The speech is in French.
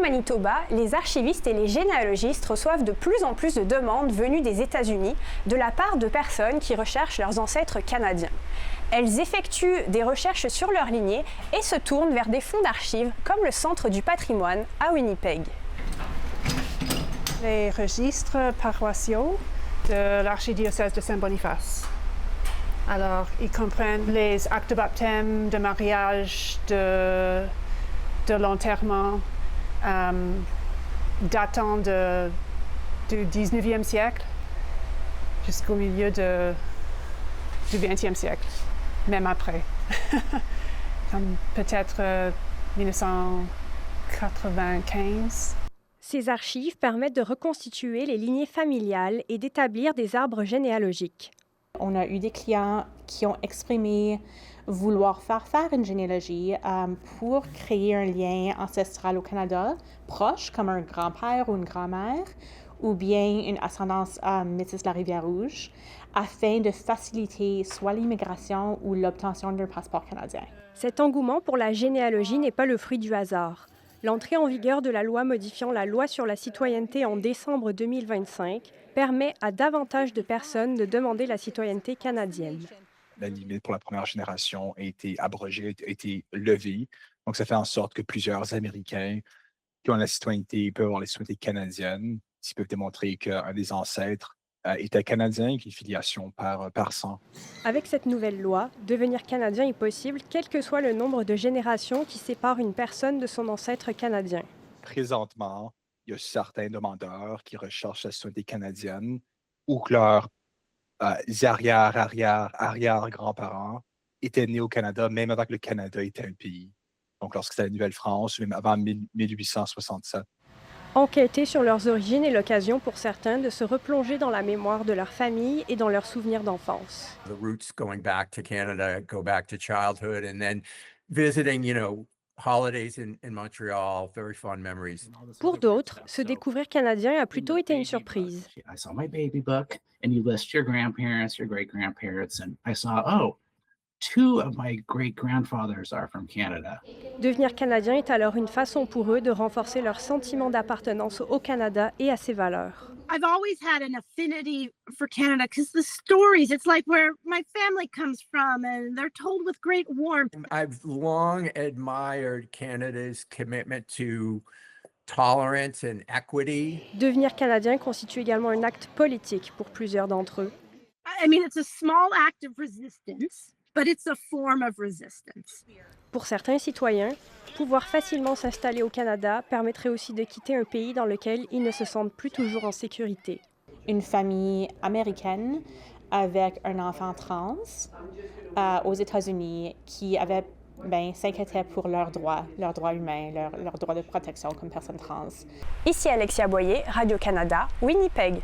Au Manitoba, les archivistes et les généalogistes reçoivent de plus en plus de demandes venues des États-Unis de la part de personnes qui recherchent leurs ancêtres canadiens. Elles effectuent des recherches sur leur lignée et se tournent vers des fonds d'archives comme le Centre du patrimoine à Winnipeg. Les registres paroissiaux de l'archidiocèse de Saint-Boniface. Alors, ils comprennent les actes de baptême, de mariage, de l'enterrement, datant du 19e siècle jusqu'au milieu du 20e siècle, même après. Comme peut-être 1995. Ces archives permettent de reconstituer les lignées familiales et d'établir des arbres généalogiques. On a eu des clients qui ont exprimé vouloir faire une généalogie pour créer un lien ancestral au Canada proche, comme un grand-père ou une grand-mère, ou bien une ascendance métisse de la Rivière-Rouge, afin de faciliter soit l'immigration ou l'obtention d'un passeport canadien. Cet engouement pour la généalogie n'est pas le fruit du hasard. L'entrée en vigueur de la loi modifiant la loi sur la citoyenneté en décembre 2025 permet à davantage de personnes de demander la citoyenneté canadienne. La limite pour la première génération a été abrogée, a été levée. Donc, ça fait en sorte que plusieurs Américains qui ont la citoyenneté peuvent avoir la citoyenneté canadienne, s'ils peuvent démontrer qu'un des ancêtres était canadien, qu'il y a une filiation par sang. Avec cette nouvelle loi, devenir canadien est possible quel que soit le nombre de générations qui séparent une personne de son ancêtre canadien. Présentement, il y a certains demandeurs qui recherchent la citoyenneté canadienne ou que leurs arrière-grands-parents étaient nés au Canada, même avant que le Canada était un pays. Donc, lorsque c'était la Nouvelle-France, ou même avant 1867. Enquêter sur leurs origines est l'occasion pour certains de se replonger dans la mémoire de leur famille et dans leurs souvenirs d'enfance. The roots going back to Canada go back to childhood, and then visiting, holidays in Montreal, very fond memories. Pour d'autres, se découvrir canadien a plutôt été une surprise. I saw my baby book, and you list your grandparents, your great-grandparents, and I saw, oh, 2 of my great-grandfathers are from Canada. Devenir canadien est alors une façon pour eux de renforcer leur sentiment d'appartenance au Canada et à ses valeurs. I've always had an affinity for Canada because the stories, it's like where my family comes from and they're told with great warmth. I've long admired Canada's commitment to tolerance and equity. Devenir canadien constitue également un acte politique pour plusieurs d'entre eux. I mean, it's a small act of resistance, but it's a form of resistance. Pour certains citoyens, pouvoir facilement s'installer au Canada permettrait aussi de quitter un pays dans lequel ils ne se sentent plus toujours en sécurité. Une famille américaine avec un enfant trans aux États-Unis qui s'inquiétait pour leurs droits humains, leurs droits de protection comme personne trans. Ici Alexia Boyer, Radio-Canada, Winnipeg.